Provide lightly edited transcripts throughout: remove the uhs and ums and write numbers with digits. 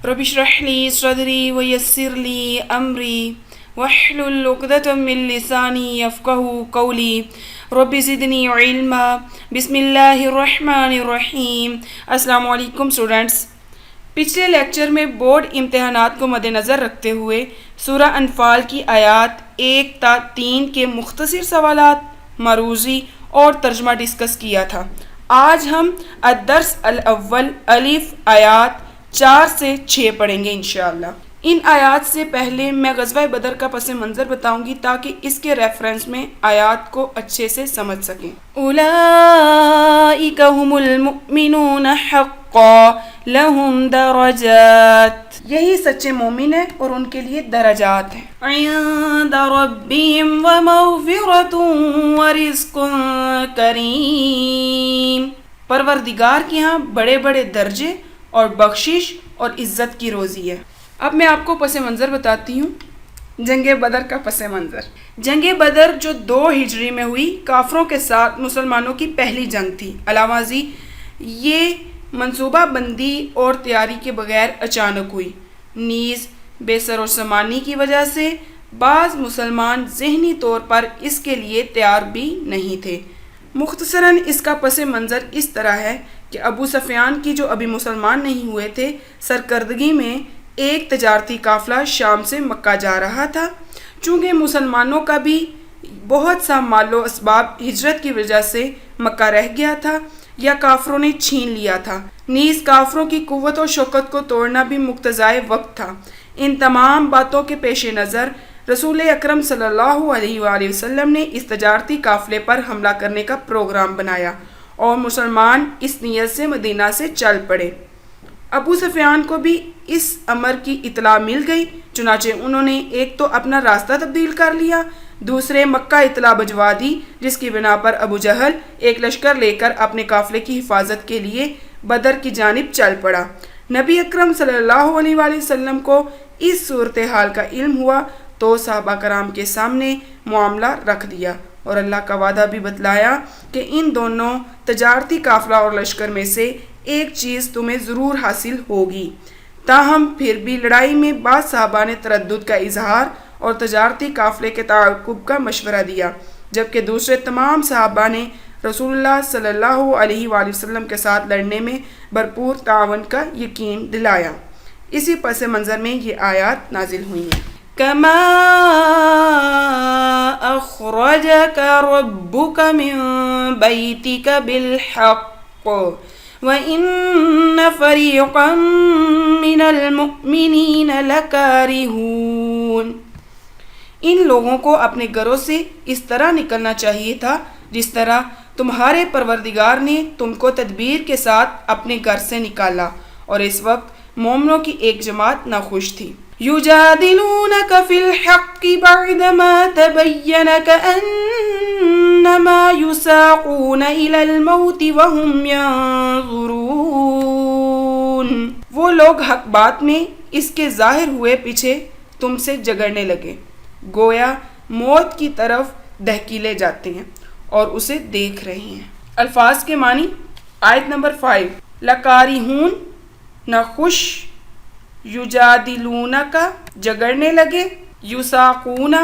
رب اشرح لي صدري ويسر لي أمري واحلل عقدة من لساني يفقهوا قولي رب زدنی علما بسم اللہ الرحمن الرحیم۔ السلام علیکم اسٹوڈنٹس، پچھلے لیکچر میں بورڈ امتحانات کو مد نظر رکھتے ہوئے سورہ انفال کی آیات 1 تا 3 کے مختصر سوالات، معروضی اور ترجمہ ڈسکس کیا تھا۔ آج ہم الدرس الاول الف آیات 4 سے 6 پڑھیں گے انشاءاللہ۔ ان آیات سے پہلے میں غزوہ بدر کا پس منظر بتاؤں گی تاکہ اس کے ریفرنس میں آیات کو اچھے سے سمجھ سکیں۔ اولئک هم المؤمنون حقا لهم درجات، یہی سچے مومن ہیں اور ان کے لیے درجات ہیں۔ عند ربهم ومغفرۃ ورزق کریم، پروردگار کے ہاں بڑے بڑے درجے اور بخشش اور عزت کی روزی ہے۔ اب میں آپ کو پس منظر بتاتی ہوں، جنگ بدر کا پس منظر۔ جنگ بدر جو 2 ہجری میں ہوئی، کافروں کے ساتھ مسلمانوں کی پہلی جنگ تھی۔ علاوہ ازیں یہ منصوبہ بندی اور تیاری کے بغیر اچانک ہوئی، نیز بے سر و سامانی کی وجہ سے بعض مسلمان ذہنی طور پر اس کے لیے تیار بھی نہیں تھے۔ مختصراً اس کا پس منظر اس طرح ہے کہ ابو سفیان کی جو ابھی مسلمان نہیں ہوئے تھے، سرکردگی میں ایک تجارتی قافلہ شام سے مکہ جا رہا تھا۔ چونکہ مسلمانوں کا بھی بہت سا مال و اسباب ہجرت کی وجہ سے مکہ رہ گیا تھا یا کافروں نے چھین لیا تھا، نیز کافروں کی قوت و شوکت کو توڑنا بھی مقتضائے وقت تھا۔ ان تمام باتوں کے پیش نظر رسول اکرم صلی اللہ علیہ وآلہ وسلم نے اس تجارتی قافلے پر حملہ کرنے کا پروگرام بنایا اور مسلمان اس نیت سے مدینہ سے چل پڑے۔ ابو سفیان کو بھی اس امر کی اطلاع مل گئی، چنانچہ انہوں نے ایک تو اپنا راستہ تبدیل کر لیا، دوسرے مکہ اطلاع بھجوا دی، جس کی بنا پر ابو جہل ایک لشکر لے کر اپنے قافلے کی حفاظت کے لیے بدر کی جانب چل پڑا۔ نبی اکرم صلی اللہ علیہ وآلہ وسلم کو اس صورتحال کا علم ہوا تو صحابہ کرام کے سامنے معاملہ رکھ دیا اور اللہ کا وعدہ بھی بتلایا کہ ان دونوں تجارتی قافلہ اور لشکر میں سے ایک چیز تمہیں ضرور حاصل ہوگی۔ تاہم پھر بھی لڑائی میں بعض صحابہ نے تردد کا اظہار اور تجارتی قافلے کے تعاقب کا مشورہ دیا، جبکہ دوسرے تمام صحابہ نے رسول اللہ صلی اللہ علیہ وآلہ وسلم کے ساتھ لڑنے میں بھرپور تعاون کا یقین دلایا۔ اسی پس منظر میں یہ آیات نازل ہوئی ہیں۔ کما اخرجک ربک من بیتک بالحق وَإِنَّ فَرِيقًا مِّنَ الْمُؤْمِنِينَ لَكَارِهُونَ، ان لوگوں کو اپنے گھروں سے اس طرح نکلنا چاہیے تھا جس طرح تمہارے پروردگار نے تم کو تدبیر کے ساتھ اپنے گھر سے نکالا، اور اس وقت مومنوں کی ایک جماعت ناخوش تھی۔ يُجَادِلُونَكَ فِي الْحَقِّ بَعْدَمَا تَبَيَّنَ كَأَنَّمَا يُسَاقُونَ إِلَى الْمَوْتِ وَهُمْ يَنظُرُونَ، وہ لوگ حق بات میں اس کے ظاہر ہوئے پیچھے تم سے جگڑنے لگے، گویا موت کی طرف دہکیلے جاتے ہیں اور اسے دیکھ رہے ہیں۔ الفاظ کے معنی، آیت نمبر 5، لکارہون ناخوش، یجادلون کا جگڑنے لگے، یساقون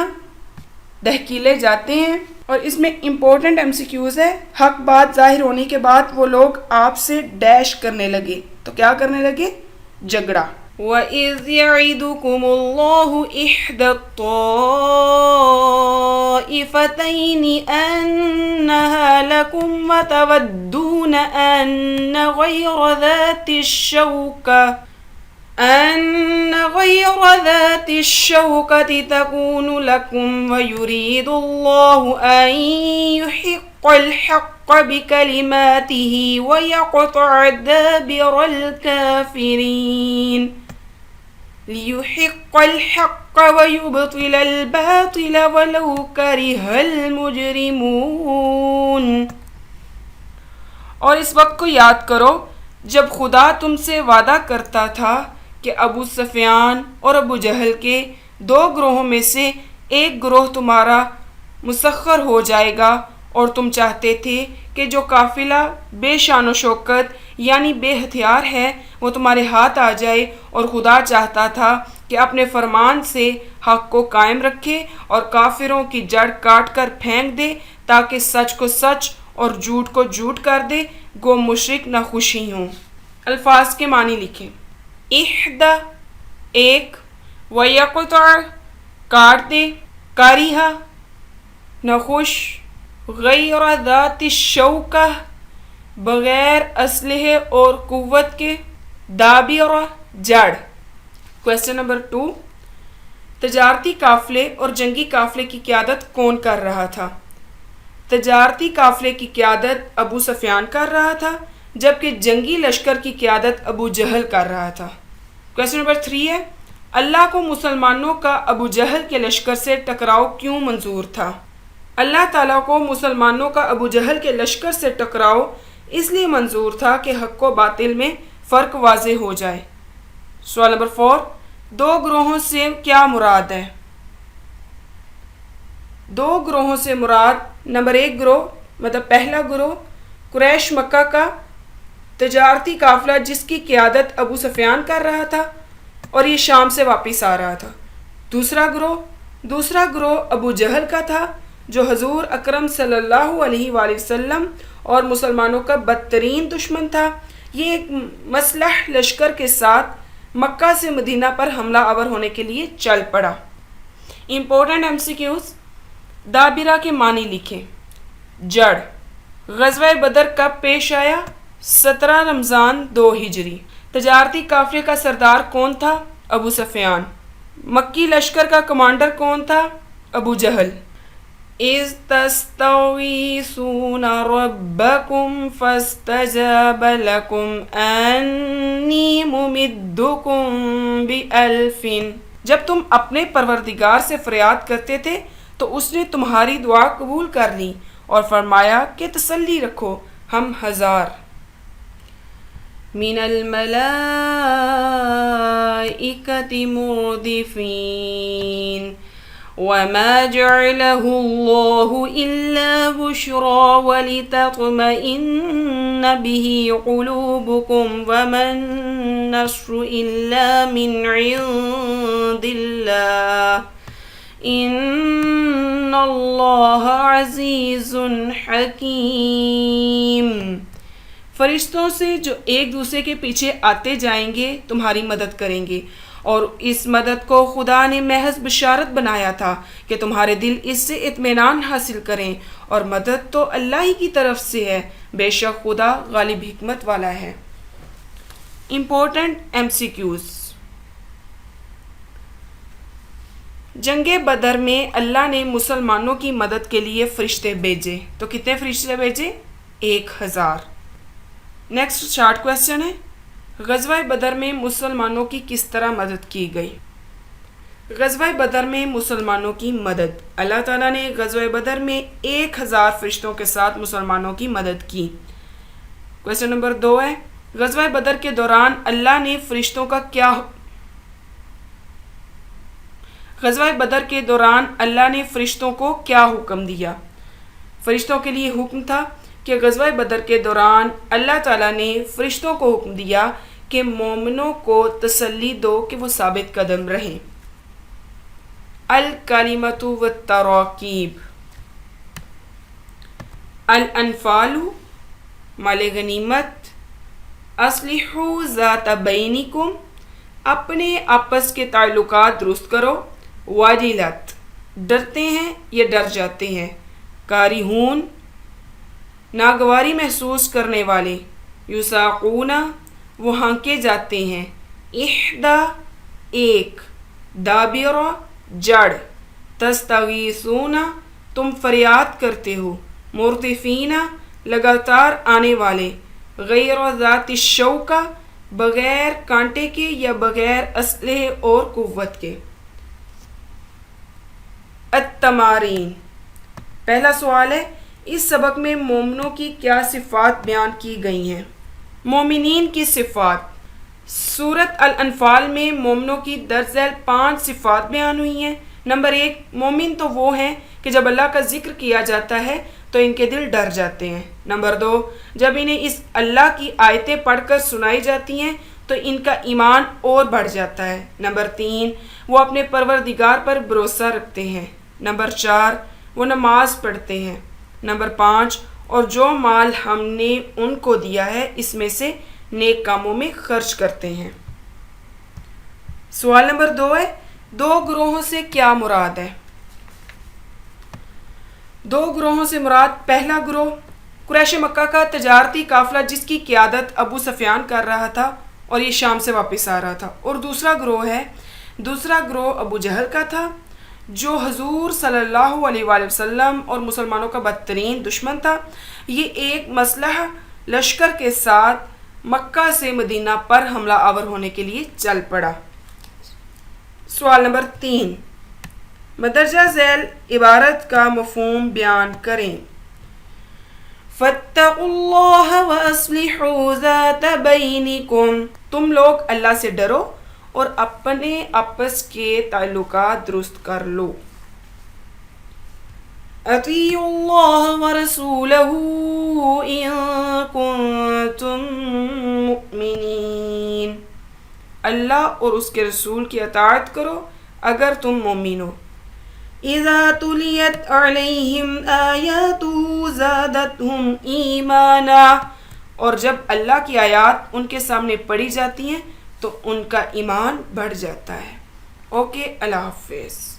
دہکیلے جاتے ہیں، اور اس میں امپورٹنٹ MCQs ہے۔ حق بات ظاہر ہونے کے بعد وہ لوگ آپ سے ڈیش کرنے لگے، تو کیا کرنے لگے؟ جھگڑا۔ وَإِذْ يَعِدُكُمُ اللَّهُ إِحْدَى الطَّائِفَتَيْنِ أَنَّهَا لَكُمْ وَتَوَدُّونَ أَنَّ غَيْرَ ذَاتِ الشَّوْكَةِ تَكُونُ لَكُمْ وَيُرِيدُ اللَّهُ أَن يُحِقَّ الْحَقَّ بِكَلِمَاتِهِ وَيَقْطَعَ دَابِرَ الْكَافِرِينَ لِيُحِقَّ الْحَقَّ وَيُبْطِلَ الْبَاطِلَ وَلَوْ كَرِهَ الْمُجْرِمُونَ، اور اس وقت کو یاد کرو جب خدا تم سے وعدہ کرتا تھا کہ ابو سفیان اور ابو جہل کے 2 گروہوں میں سے ایک گروہ تمہارا مسخر ہو جائے گا اور تم چاہتے تھے کہ جو قافلہ بے شان و شوکت یعنی بے ہتھیار ہے وہ تمہارے ہاتھ آ جائے، اور خدا چاہتا تھا کہ اپنے فرمان سے حق کو قائم رکھے اور کافروں کی جڑ کاٹ کر پھینک دے، تاکہ سچ کو سچ اور جھوٹ کو جھوٹ کر دے، گو مشرک نہ خوشی ہوں۔ الفاظ کے معنی لکھیں۔ احدہ ایک، ویقطع کاٹ دے، کاریہا ناخوش، غیر ذات الشوکہ بغیر اسلحے اور قوت کے، دابرہ جڑ۔ کویسچن نمبر 2، تجارتی قافلے اور جنگی قافلے کی قیادت کون کر رہا تھا؟ تجارتی قافلے کی قیادت ابو سفیان کر رہا تھا، جبکہ جنگی لشکر کی قیادت ابو جہل کر رہا تھا۔ کویسچن نمبر 3 ہے، اللہ کو مسلمانوں کا ابو جہل کے لشکر سے ٹکراؤ کیوں منظور تھا؟ اللہ تعالیٰ کو مسلمانوں کا ابو جہل کے لشکر سے ٹکراؤ اس لیے منظور تھا کہ حق و باطل میں فرق واضح ہو جائے۔ سوال نمبر 4، دو گروہوں سے کیا مراد ہے؟ دو گروہوں سے مراد نمبر 1 گروہ مطلب پہلا گروہ قریش مکہ کا تجارتی قافلہ جس کی قیادت ابو سفیان کر رہا تھا اور یہ شام سے واپس آ رہا تھا۔ دوسرا گروہ ابو جہل کا تھا جو حضور اکرم صلی اللہ علیہ وآلہ وسلم اور مسلمانوں کا بدترین دشمن تھا۔ یہ ایک مسلح لشکر کے ساتھ مکہ سے مدینہ پر حملہ آور ہونے کے لیے چل پڑا۔ امپورٹنٹ MCQs، دابرہ کے معنی لکھیں۔ جڑ، غزوہ بدر کب پیش آیا؟ 17 رمضان 2 ہجری۔ تجارتی قافلے کا سردار کون تھا؟ ابو سفیان۔ مکی لشکر کا کمانڈر کون تھا؟ ابو جہل۔ اذ تستغیثون ربکم فاستجاب لکم انی ممدکم بألف۔ جب تم اپنے پروردگار سے فریاد کرتے تھے تو اس نے تمہاری دعا قبول کر لی اور فرمایا کہ تسلی رکھو، ہم 1000 من الملائکۃ مردفین وما جعله الله إلا بشرى ولتطمئن به قلوبكم وما النصر إلا من عند الله إن الله عزيز حكيم۔ فرشتوں سے جو ایک دوسرے کے پیچھے آتے جائیں گے تمہاری مدد کریں گے، اور اس مدد کو خدا نے محض بشارت بنایا تھا کہ تمہارے دل اس سے اطمینان حاصل کریں، اور مدد تو اللہ ہی کی طرف سے ہے، بے شک خدا غالب حکمت والا ہے۔ امپورٹنٹ MCQs، جنگ بدر میں اللہ نے مسلمانوں کی مدد کے لیے فرشتے بھیجے، تو کتنے فرشتے بھیجے؟ 1000۔ نیکسٹ شارٹ کویسچن ہے، غزوہ بدر میں مسلمانوں کی کس طرح مدد کی گئی؟ غزوہ بدر میں مسلمانوں کی مدد، اللہ تعالیٰ نے غزوہ بدر میں 1000 فرشتوں کے ساتھ مسلمانوں کی مدد کی۔ کویسچن نمبر 2 ہے، غزوہ بدر کے دوران اللہ نے فرشتوں کا کیا غزوہ بدر کے دوران اللہ نے فرشتوں کو کیا حکم دیا؟ فرشتوں کے لیے حکم تھا کہ غزوہ بدر کے دوران اللہ تعالیٰ نے فرشتوں کو حکم دیا کہ مومنوں کو تسلی دو کہ وہ ثابت قدم رہیں۔ الکلمۃ والتراکیب، الانفال مال غنیمت، اصلحوا ذات بینکم اپنے آپس کے تعلقات درست کرو، وجلت ڈرتے ہیں یا ڈر جاتے ہیں، کارہون ناگواری محسوس کرنے والے، یساقون وہ ہانکے جاتے ہیں، احدہ ایک، دابرہ جڑ، تستغیثون تم فریاد کرتے ہو، مرتفین لگاتار آنے والے، غیر ذات الشوکہ بغیر کانٹے کے یا بغیر اسلحے اور قوت کے۔ التمارین، پہلا سوال ہے، اس سبق میں مومنوں کی کیا صفات بیان کی گئی ہیں؟ مومنین کی صفات، سورۃ الانفال میں مومنوں کی درج ذیل 5 صفات بیان ہوئی ہیں۔ نمبر 1، مومن تو وہ ہیں کہ جب اللہ کا ذکر کیا جاتا ہے تو ان کے دل ڈر جاتے ہیں۔ نمبر 2، جب انہیں اس اللہ کی آیتیں پڑھ کر سنائی جاتی ہیں تو ان کا ایمان اور بڑھ جاتا ہے۔ نمبر 3، وہ اپنے پروردگار پر بھروسہ رکھتے ہیں۔ نمبر 4، وہ نماز پڑھتے ہیں۔ نمبر 5، اور جو مال ہم نے ان کو دیا ہے اس میں سے نیک کاموں میں خرچ کرتے ہیں۔ سوال نمبر 2 ہے، 2 گروہوں سے کیا مراد ہے؟ 2 گروہوں سے مراد، پہلا گروہ قریش مکہ کا تجارتی قافلہ جس کی قیادت ابو سفیان کر رہا تھا اور یہ شام سے واپس آ رہا تھا، اور دوسرا گروہ ابو جہل کا تھا جو حضور صلی اللہ علیہ وآلہ وسلم اور مسلمانوں کا بدترین دشمن تھا۔ یہ ایک مسلح لشکر کے ساتھ مکہ سے مدینہ پر حملہ آور ہونے کے لیے چل پڑا۔ سوال نمبر 3، مندرجہ ذیل عبارت کا مفہوم بیان کریں۔ فَاتَّقُوا اللَّهَ وَأَصْلِحُوا ذَاتَ بَيْنِكُمْ، تم لوگ اللہ سے ڈرو اور اپنے آپس کے تعلقات درست کر لو۔ اطیعوا اللہ ورسولہ ان کنتم مؤمنین، اللہ اور اس کے رسول کی اطاعت کرو اگر تم مومن ہو۔ اذا تلیت علیہم آیاتہ زادتہم ایمانا، اور جب اللہ کی آیات ان کے سامنے پڑھی جاتی ہیں تو ان کا ایمان بڑھ جاتا ہے۔ اوکے، اللہ حافظ۔